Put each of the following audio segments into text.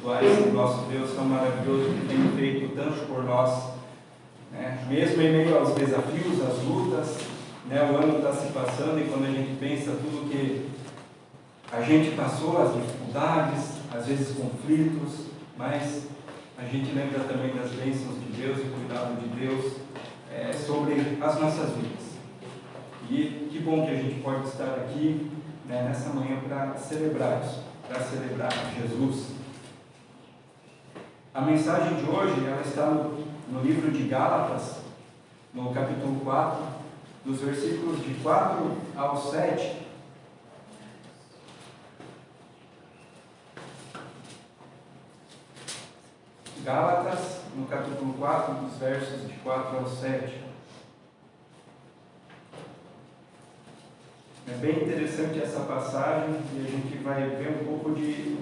espirituais do nosso Deus tão maravilhoso que tem feito tanto por nós, né? Mesmo em meio aos desafios, às lutas, né? O ano está se passando e quando a gente pensa tudo que a gente passou, as dificuldades, às vezes conflitos, mas a gente lembra também das bênçãos de Deus e cuidado de Deus sobre as nossas vidas. E que bom que a gente pode estar aqui, né, nessa manhã para celebrar isso, para celebrar Jesus. A mensagem de hoje ela está no livro de Gálatas, no capítulo 4, dos versículos de 4 ao 7. Gálatas, no capítulo 4, dos versos de 4 ao 7. É bem interessante essa passagem e a gente vai ver um pouco de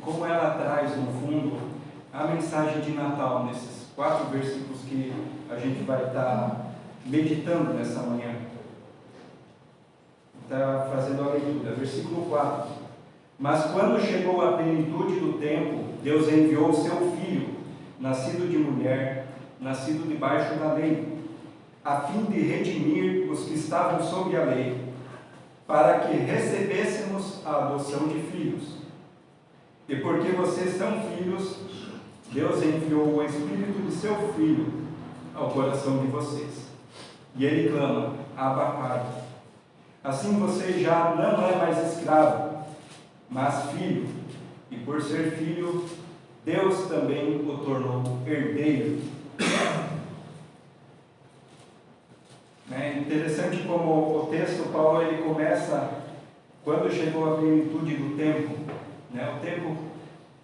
como ela traz, no fundo, a mensagem de Natal, nesses 4 versículos que a gente vai estar meditando nessa manhã. Está fazendo a leitura. Versículo 4. Mas quando chegou a plenitude do tempo, Deus enviou o seu Filho, nascido de mulher, nascido debaixo da lei, a fim de redimir os que estavam sob a lei, para que recebêssemos a adoção de filhos. E porque vocês são filhos, Deus enviou o Espírito de seu Filho ao coração de vocês. E ele clama: Abba, Pai. Assim você já não é mais escravo, mas filho. E por ser filho, Deus também o tornou herdeiro. É interessante como o texto, Paulo, ele começa quando chegou a plenitude do tempo, né? O tempo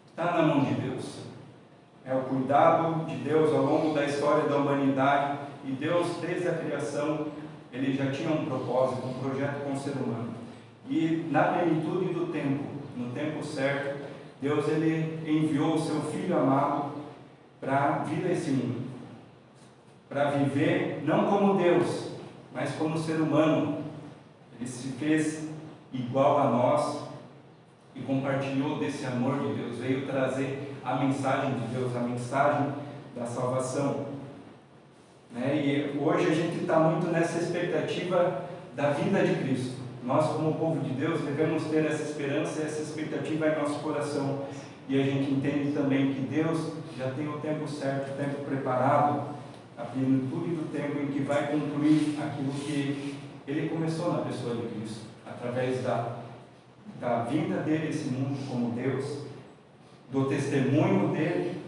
está na mão de Deus, é o cuidado de Deus ao longo da história da humanidade, e Deus, desde a criação, ele já tinha um propósito, um projeto com o ser humano, e na plenitude do tempo, no tempo certo, Deus ele enviou o seu Filho amado para vir a esse mundo, para viver não como Deus, mas como ser humano. Ele se fez igual a nós e compartilhou desse amor de Deus, veio trazer a mensagem de Deus, a mensagem da salvação, né? E hoje a gente está muito nessa expectativa da vinda de Cristo. Nós, como povo de Deus, devemos ter essa esperança, essa expectativa em nosso coração, e a gente entende também que Deus já tem o tempo certo, o tempo preparado, a plenitude do tempo em que vai concluir aquilo que ele começou na pessoa de Cristo, através da vinda dele a esse mundo como Deus, do testemunho dele,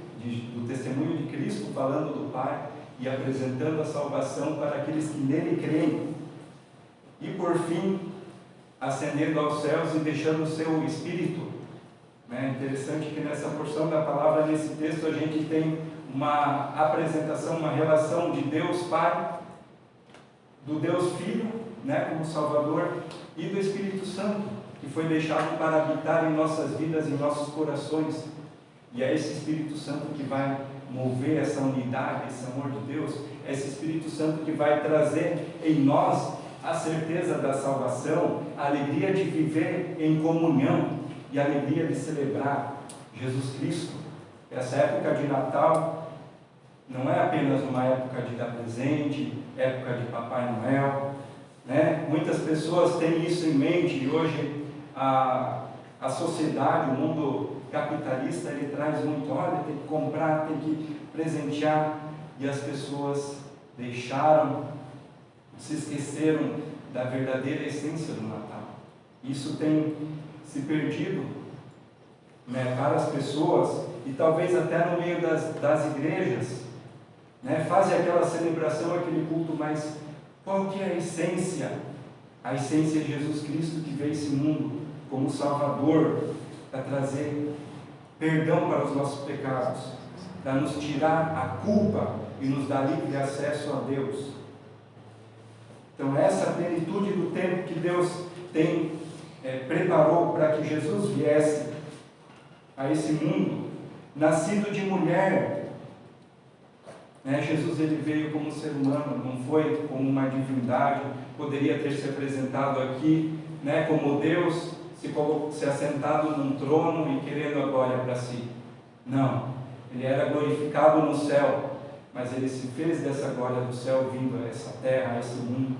do testemunho de Cristo falando do Pai e apresentando a salvação para aqueles que nele creem, e por fim ascendendo aos céus e deixando o seu Espírito. É interessante que nessa porção da palavra, nesse texto, a gente tem uma apresentação, uma relação de Deus Pai, do Deus Filho, né, como Salvador, e do Espírito Santo, que foi deixado para habitar em nossas vidas, em nossos corações. E é esse Espírito Santo que vai mover essa unidade, esse amor de Deus, é esse Espírito Santo que vai trazer em nós a certeza da salvação, a alegria de viver em comunhão e a alegria de celebrar Jesus Cristo. Essa época de Natal não é apenas uma época de dar presente, época de Papai Noel, né? Muitas pessoas têm isso em mente, e hoje a sociedade, o mundo capitalista, ele traz muito: olha, tem que comprar, tem que presentear, e as pessoas se esqueceram da verdadeira essência do Natal. Isso tem se perdido, né, para as pessoas, e talvez até no meio das igrejas, né, fazem aquela celebração, aquele culto, mas qual que é a essência? A essência é Jesus Cristo, que veio a esse mundo como Salvador, para trazer perdão para os nossos pecados, para nos tirar a culpa e nos dar livre acesso a Deus. Então essa plenitude do tempo que Deus preparou para que Jesus viesse a esse mundo, nascido de mulher, né? Jesus ele veio como ser humano, não foi como uma divindade, poderia ter se apresentado aqui, né, como Deus, se assentado num trono e querendo a glória para si. Não, ele era glorificado no céu, mas ele se fez dessa glória do céu vindo a essa terra, a esse mundo,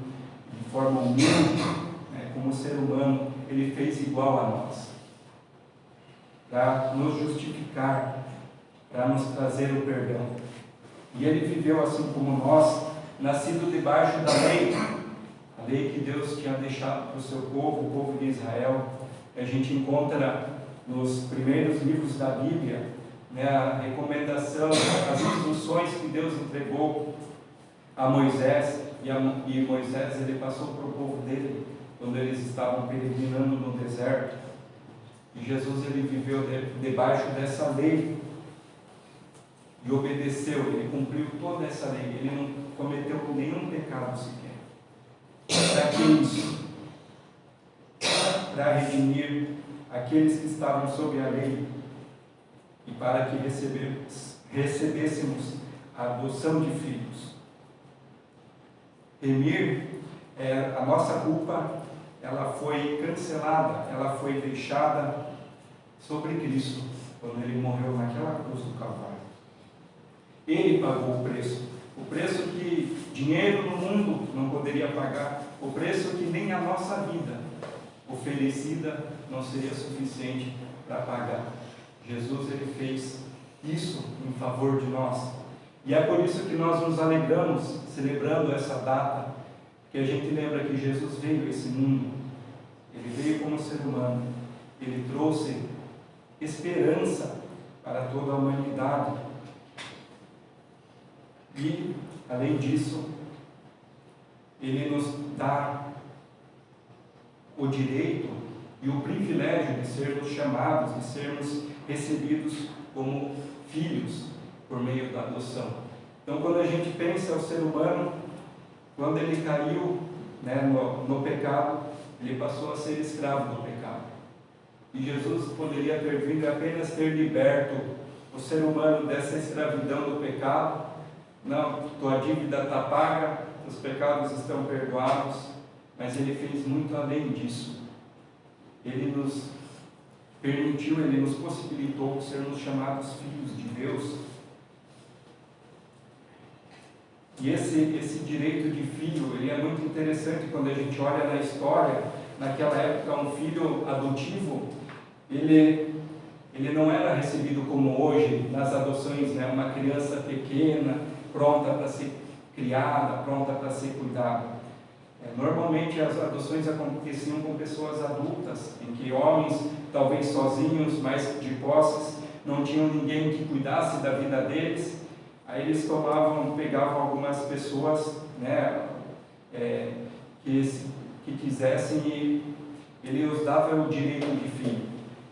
de forma humilde, né, como ser humano, ele fez igual a nós, para nos justificar, para nos trazer o perdão. E ele viveu assim como nós, nascido debaixo da lei, a lei que Deus tinha deixado para o seu povo, o povo de Israel. A gente encontra nos primeiros livros da Bíblia, né, a recomendação, as instruções que Deus entregou a Moisés, e Moisés ele passou para o povo dele, quando eles estavam peregrinando no deserto. E Jesus ele viveu debaixo dessa lei, e obedeceu, ele cumpriu toda essa lei, ele não cometeu nenhum pecado sequer. Para que isso? Para redimir aqueles que estavam sob a lei, e para que recebêssemos a adoção de filhos. Remir, a nossa culpa, ela foi cancelada, ela foi deixada sobre Cristo, quando ele morreu naquela cruz do Calvário. Ele pagou o preço que dinheiro no mundo não poderia pagar, o preço que nem a nossa vida oferecida não seria suficiente para pagar. Jesus ele fez isso em favor de nós, e é por isso que nós nos alegramos celebrando essa data, que a gente lembra que Jesus veio a esse mundo, ele veio como ser humano, ele trouxe esperança para toda a humanidade. E, além disso, ele nos dá o direito e o privilégio de sermos chamados, de sermos recebidos como filhos por meio da adoção. Então, quando a gente pensa o ser humano, quando ele caiu, né, no pecado, ele passou a ser escravo do pecado. E Jesus poderia ter vindo apenas ter liberto o ser humano dessa escravidão do pecado. Não, tua dívida está paga, os pecados estão perdoados, mas ele fez muito além disso. Ele nos permitiu, ele nos possibilitou sermos chamados filhos de Deus. E esse direito de filho, ele é muito interessante quando a gente olha na história. Naquela época, um filho adotivo, ele não era recebido como hoje nas adoções, né? Uma criança pequena, pronta para ser criada, pronta para ser cuidada. Normalmente as adoções aconteciam com pessoas adultas, em que homens, talvez sozinhos, mas de posses, não tinham ninguém que cuidasse da vida deles. Aí eles pegavam algumas pessoas, né, que quisessem, e ele os dava o direito de filho.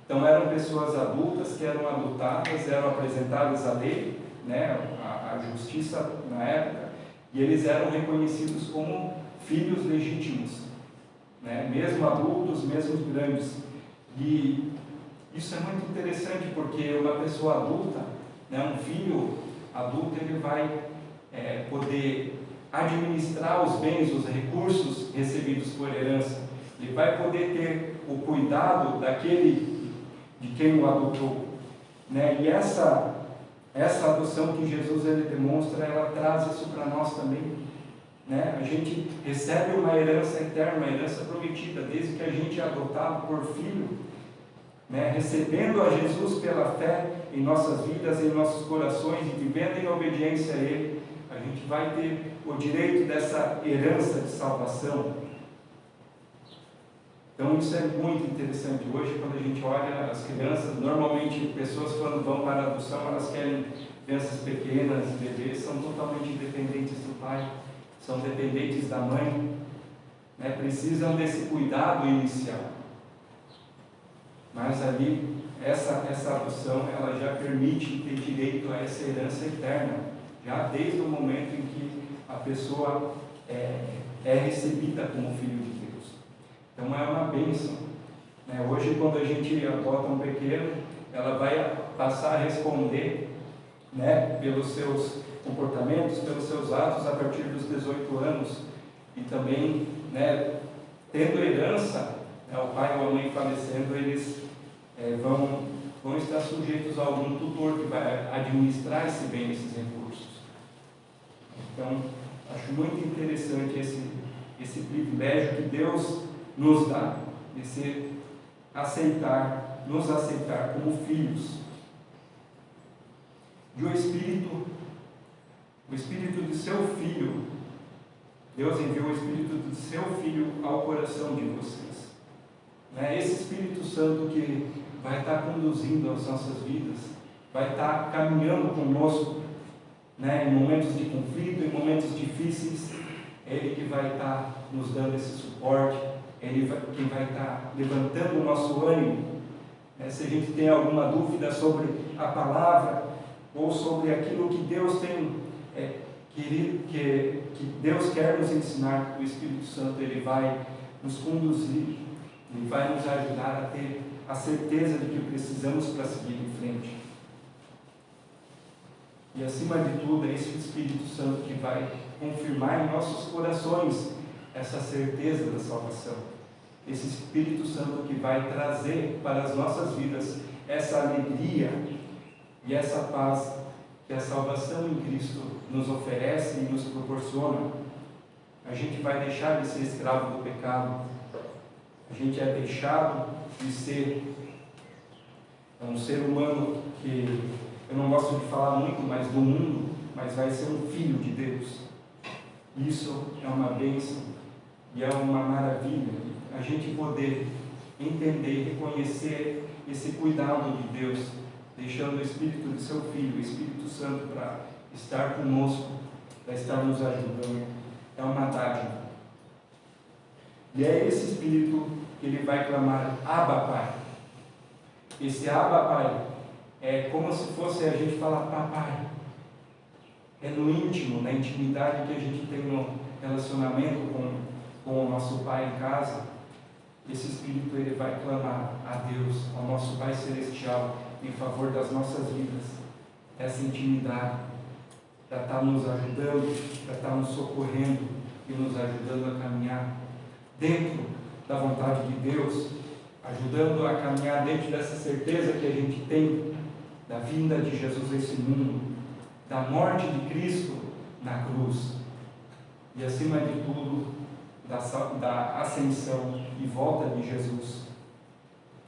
Então eram pessoas adultas que eram adotadas, eram apresentadas à lei, né, a justiça na época, e eles eram reconhecidos como filhos legítimos, né, mesmo adultos, mesmo grandes. E isso é muito interessante, porque uma pessoa adulta, né, um filho adulto, ele vai poder administrar os bens, os recursos recebidos por herança. Ele vai poder ter o cuidado daquele de quem o adotou, né? E essa adoção que Jesus ele demonstra, ela traz isso para nós também, né? A gente recebe uma herança eterna, uma herança prometida, desde que a gente é adotado por filho, né? Recebendo a Jesus pela fé em nossas vidas, em nossos corações, e vivendo em obediência a Ele, a gente vai ter o direito dessa herança de salvação. Então isso é muito interessante. Hoje, quando a gente olha as crianças, normalmente pessoas quando vão para a adoção, elas querem crianças pequenas, bebês, são totalmente dependentes do pai, são dependentes da mãe, né? Precisam desse cuidado inicial. Mas ali, essa adoção, ela já permite ter direito a essa herança eterna, já desde o momento em que a pessoa é recebida como filho de Deus. Então é uma bênção, né? Hoje, quando a gente adota um pequeno, ela vai passar a responder, né, pelos seus comportamentos, pelos seus atos a partir dos 18 anos, e também, né, tendo herança, né, o pai ou a mãe falecendo, eles vão vão estar sujeitos a algum tutor que vai administrar esse bem, esses recursos. Então, acho muito interessante esse privilégio que Deus nos dá, de nos aceitar como filhos. E o Espírito de seu Filho, Deus enviou o Espírito do seu Filho ao coração de vocês. Esse Espírito Santo que vai estar conduzindo as nossas vidas, vai estar caminhando conosco, em momentos de conflito, em momentos difíceis. Ele que vai estar nos dando esse suporte, que vai estar levantando o nosso ânimo. Se a gente tem alguma dúvida sobre a palavra, ou sobre aquilo que Deus tem que Deus quer nos ensinar, o Espírito Santo ele vai nos conduzir, ele vai nos ajudar a ter a certeza de que precisamos para seguir em frente. E acima de tudo, é esse Espírito Santo que vai confirmar em nossos corações essa certeza da salvação. Esse Espírito Santo que vai trazer para as nossas vidas essa alegria e essa paz que a salvação em Cristo nos oferece e nos proporciona. A gente vai deixar de ser escravo do pecado. A gente é deixado de ser um ser humano que, eu não gosto de falar muito mais do mundo, mas vai ser um filho de Deus. Isso é uma bênção e é uma maravilha. A gente poder entender, reconhecer esse cuidado de Deus, deixando o Espírito de seu Filho, o Espírito Santo, para estar conosco, para estar nos ajudando. É uma dádiva. E é esse Espírito que ele vai clamar: Abba, Pai. Esse Abba, Pai, é como se fosse a gente falar papai. É no íntimo, na intimidade que a gente tem no relacionamento com o nosso Pai em casa. Esse Espírito ele vai clamar a Deus, ao nosso Pai Celestial, em favor das nossas vidas. Essa intimidade, para estar nos ajudando, para estar nos socorrendo e nos ajudando a caminhar dentro da vontade de Deus, ajudando a caminhar dentro dessa certeza que a gente tem da vinda de Jesus a esse mundo, da morte de Cristo na cruz e, acima de tudo, da ascensão e volta de Jesus,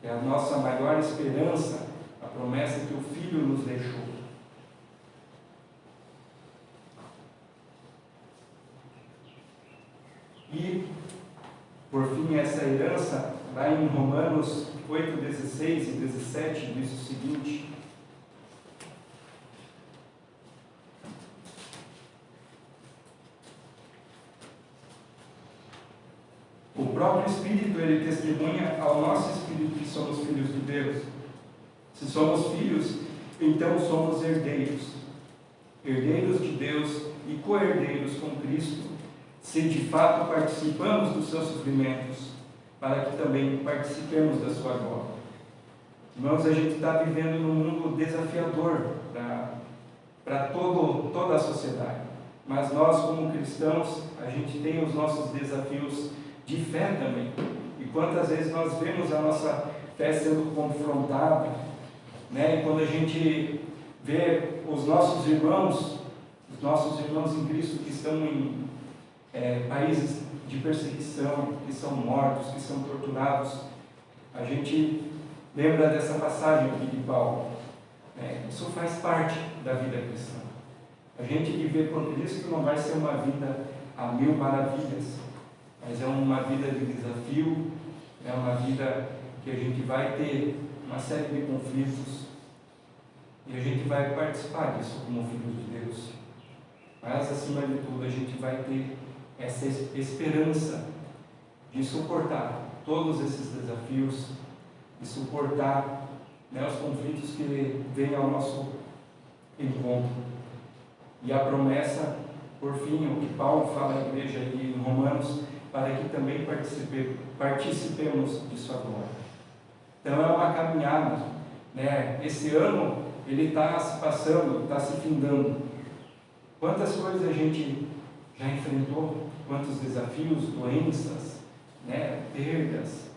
que é a nossa maior esperança, a promessa que o Filho nos deixou. E, por fim, essa herança, lá em Romanos 8, 16 e 17, diz o seguinte: o próprio Espírito, ele testemunha ao nosso Espírito que somos filhos de Deus. Se somos filhos, então somos herdeiros, herdeiros de Deus e co-herdeiros com Cristo, se de fato participamos dos seus sofrimentos, para que também participemos da sua glória. Irmãos, a gente está vivendo num mundo desafiador para toda a sociedade, mas nós, como cristãos, a gente tem os nossos desafios de fé também. E quantas vezes nós vemos a nossa fé sendo confrontada, e quando a gente vê os nossos irmãos em Cristo que estão em países de perseguição, que são mortos, que são torturados, a gente lembra dessa passagem aqui de Paulo. Isso faz parte da vida cristã. A gente viver por Cristo não vai ser uma vida a mil maravilhas, mas é uma vida de desafio, é uma vida que a gente vai ter uma série de conflitos e a gente vai participar disso como filhos de Deus. Mas, acima de tudo, a gente vai ter essa esperança de suportar todos esses desafios, de suportar os conflitos que vêm ao nosso encontro. E a promessa, por fim, o que Paulo fala à igreja ali em Romanos, para que também participemos de sua glória. Então é uma caminhada, Esse ano ele está se passando, está se findando. Quantas coisas a gente já enfrentou, quantos desafios, doenças, perdas,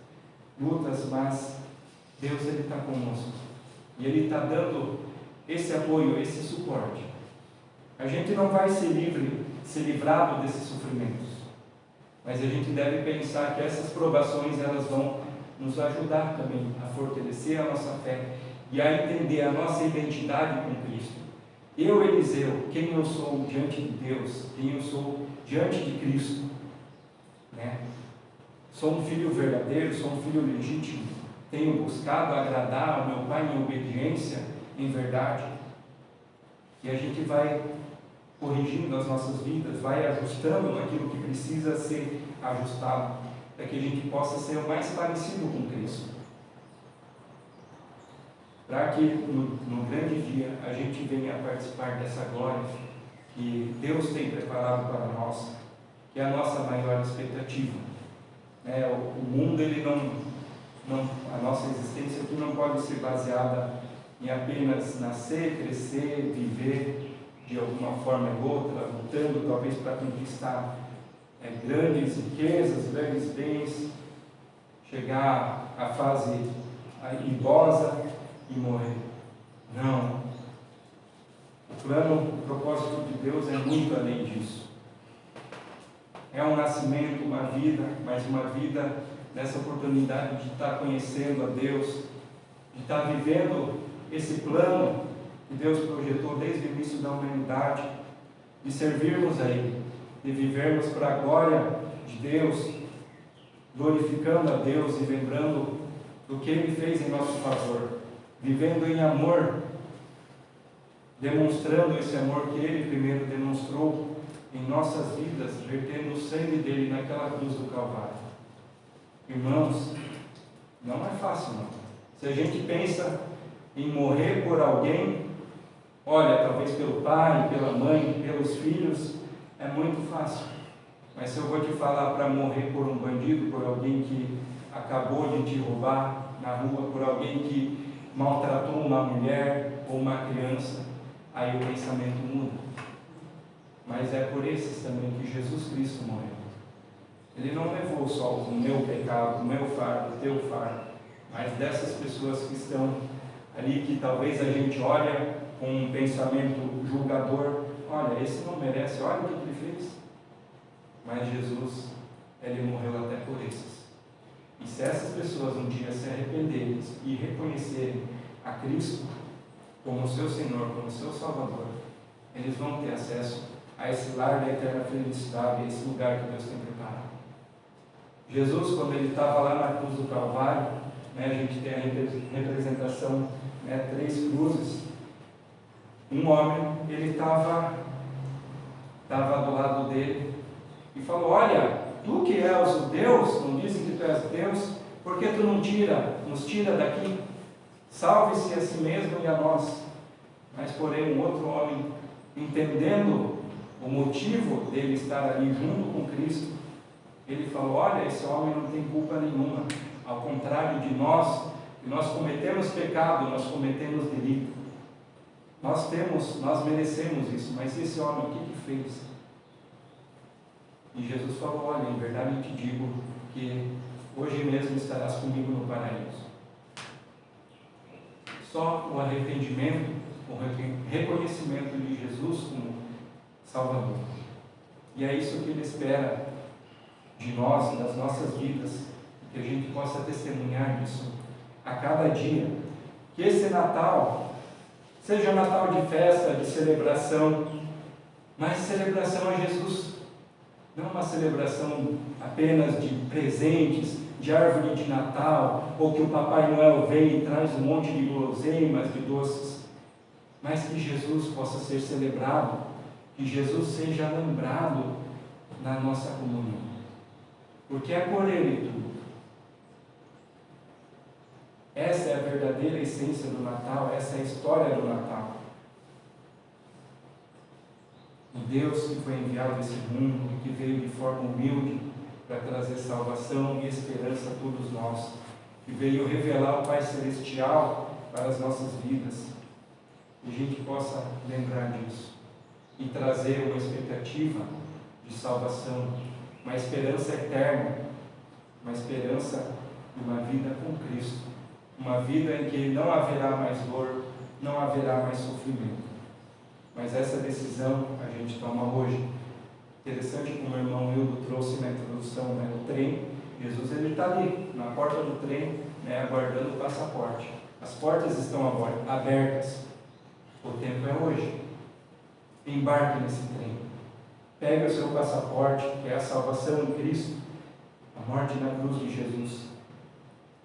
lutas, mas Deus ele está conosco. e Ele está dando esse apoio, esse suporte, a gente não vai ser livrado desses sofrimentos, mas a gente deve pensar que essas provações elas vão nos ajudar também a fortalecer a nossa fé e a entender a nossa identidade com Cristo. Eu, Eliseu, quem eu sou diante de Deus, quem eu sou diante de Cristo, né? Sou um filho verdadeiro, sou um filho legítimo, tenho buscado agradar ao meu Pai em obediência, em verdade. E a gente vai corrigindo as nossas vidas, vai ajustando aquilo que precisa ser ajustado, para que a gente possa ser o mais parecido com Cristo. Para que no grande dia a gente venha a participar dessa glória que Deus tem preparado para nós, que é a nossa maior expectativa. O mundo, ele a nossa existência aqui não pode ser baseada em apenas nascer, crescer, viver de alguma forma ou outra, lutando talvez para conquistar grandes riquezas, grandes bens, chegar à fase idosa e morrer. Não. O propósito de Deus é muito além disso. É um nascimento, uma vida, mas uma vida nessa oportunidade de estar conhecendo a Deus, de estar vivendo esse plano que Deus projetou desde o início da humanidade, de servirmos a Ele, de vivermos para a glória de Deus, glorificando a Deus e lembrando do que Ele fez em nosso favor, vivendo em amor, demonstrando esse amor que Ele primeiro demonstrou em nossas vidas, vertendo o sangue dele naquela cruz do Calvário. Irmãos, não é fácil não. Se a gente pensa em morrer por alguém, olha, talvez pelo pai, pela mãe, pelos filhos, é muito fácil. Mas se eu vou te falar para morrer por um bandido, por alguém que acabou de te roubar na rua, por alguém que maltratou uma mulher ou uma criança, aí o pensamento muda. Mas é por esses também que Jesus Cristo morreu. Ele não levou só o meu pecado, o meu fardo, o teu fardo, mas dessas pessoas que estão ali, que talvez a gente olha com um pensamento julgador, olha, esse não merece, olha o que ele fez. Mas Jesus, ele morreu até por esses. E se essas pessoas um dia se arrependerem e reconhecerem a Cristo como seu Senhor, como seu Salvador, eles vão ter acesso a esse lar da eterna felicidade, a esse lugar que Deus tem preparado. Jesus, quando ele estava lá na cruz do Calvário, a gente tem a representação, 3 cruzes. Um homem, ele estava do lado dele e falou: olha, tu que és o Deus, não dizem que tu és Deus, por que tu não nos tira daqui? Salve-se a si mesmo e a nós. Mas porém um outro homem, entendendo o motivo dele estar ali junto com Cristo, ele falou: olha, esse homem não tem culpa nenhuma, ao contrário de nós, que nós cometemos pecado, nós cometemos delito, nós merecemos isso, mas esse homem, o que fez? E Jesus falou: olha, em verdade eu te digo que hoje mesmo estarás comigo no paraíso. Só o arrependimento, o reconhecimento de Jesus como Salvador. E é isso que Ele espera de nós, das nossas vidas, que a gente possa testemunhar isso a cada dia. Que esse Natal seja Natal de festa, de celebração, mas celebração a Jesus. Não uma celebração apenas de presentes, de árvore de Natal, ou que o Papai Noel vem e traz um monte de guloseimas, de doces, mas que Jesus possa ser celebrado, que Jesus seja lembrado na nossa comunhão, porque é por Ele tudo. Essa é a verdadeira essência do Natal, essa é a história do Natal. O Deus que foi enviado a esse mundo, que veio de forma humilde para trazer salvação e esperança a todos nós, que veio revelar o Pai Celestial para as nossas vidas, que a gente possa lembrar disso e trazer uma expectativa de salvação, uma esperança eterna, uma esperança de uma vida com Cristo, uma vida em que não haverá mais dor, não haverá mais sofrimento. Mas essa decisão a gente toma hoje. Interessante como o irmão Hildo trouxe na introdução, né, o trem. Jesus ele está ali, na porta do trem, né, aguardando o passaporte. As portas estão abertas. O tempo é hoje. Embarque nesse trem. Pegue o seu passaporte, que é a salvação em Cristo, a morte na cruz de Jesus.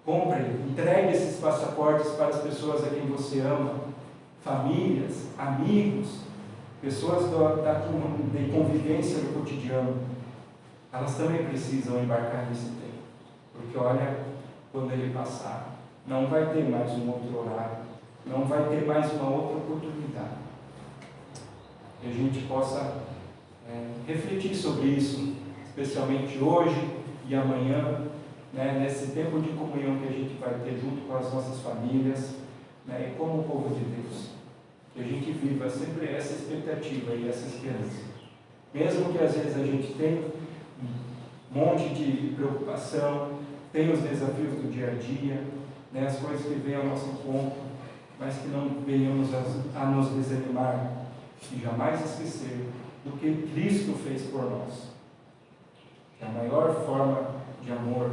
Compre, entregue esses passaportes para as pessoas a quem você ama, famílias, amigos, pessoas de convivência no cotidiano. Elas também precisam embarcar nesse trem. Porque olha, quando ele passar, não vai ter mais um outro horário, não vai ter mais uma outra oportunidade. Que a gente possa refletir sobre isso, especialmente hoje e amanhã, né, nesse tempo de comunhão que a gente vai ter junto com as nossas famílias, né, e como o povo de Deus. Que a gente viva sempre essa expectativa e essa esperança. Mesmo que às vezes a gente tenha um monte de preocupação, tenha os desafios do dia a dia, né, as coisas que vêm ao nosso encontro, mas que não venhamos a nos desanimar e jamais esquecer do que Cristo fez por nós. Que a maior forma de amor,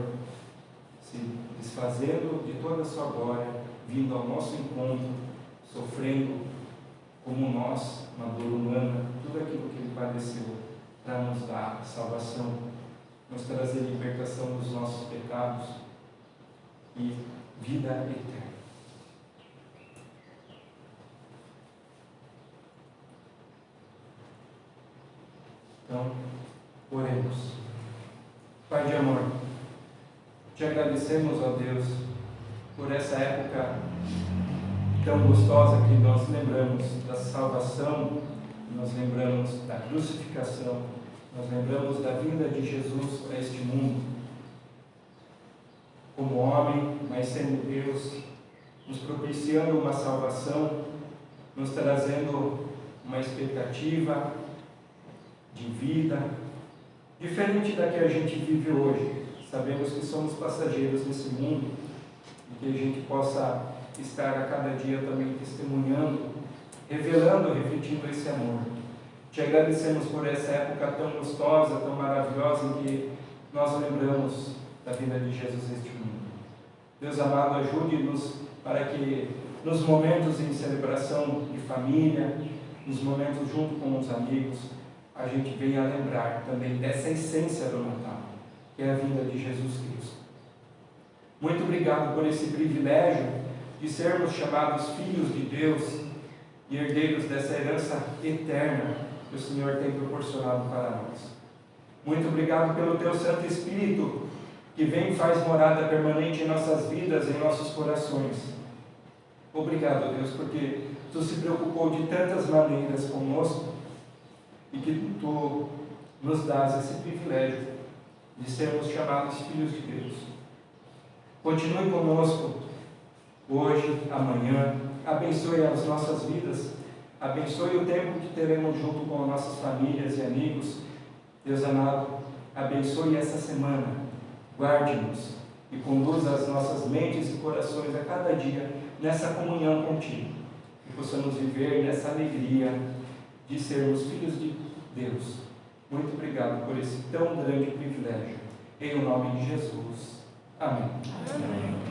se desfazendo de toda a sua glória, vindo ao nosso encontro, sofrendo como nós, uma dor humana, tudo aquilo que Ele padeceu, para nos dar salvação, nos trazer libertação dos nossos pecados e vida eterna. Então, oremos. Pai de amor, te agradecemos, ó Deus, por essa época tão gostosa que nós lembramos da salvação, nós lembramos da crucificação, nós lembramos da vinda de Jesus para este mundo, como homem, mas sendo Deus, nos propiciando uma salvação, nos trazendo uma expectativa de vida, diferente da que a gente vive hoje. Sabemos que somos passageiros nesse mundo e que a gente possa estar a cada dia também testemunhando, revelando, refletindo esse amor. Te agradecemos por essa época tão gostosa, tão maravilhosa, em que nós lembramos da vida de Jesus neste mundo. Deus amado, ajude-nos para que nos momentos em celebração de família, nos momentos junto com os amigos, a gente venha lembrar também dessa essência do Natal, que é a vinda de Jesus Cristo. Muito obrigado por esse privilégio de sermos chamados filhos de Deus e herdeiros dessa herança eterna que o Senhor tem proporcionado para nós. Muito obrigado pelo Teu Santo Espírito, que vem e faz morada permanente em nossas vidas, em nossos corações. Obrigado, Deus, porque Tu se preocupou de tantas maneiras conosco e que Tu nos dás esse privilégio de sermos chamados filhos de Deus. Continue conosco hoje, amanhã, abençoe as nossas vidas, abençoe o tempo que teremos junto com nossas famílias e amigos. Deus amado, abençoe essa semana, guarde-nos e conduza as nossas mentes e corações a cada dia nessa comunhão contigo, que possamos viver nessa alegria de sermos filhos de Deus. Muito obrigado por esse tão grande privilégio. Em nome de Jesus. Amém. Amém.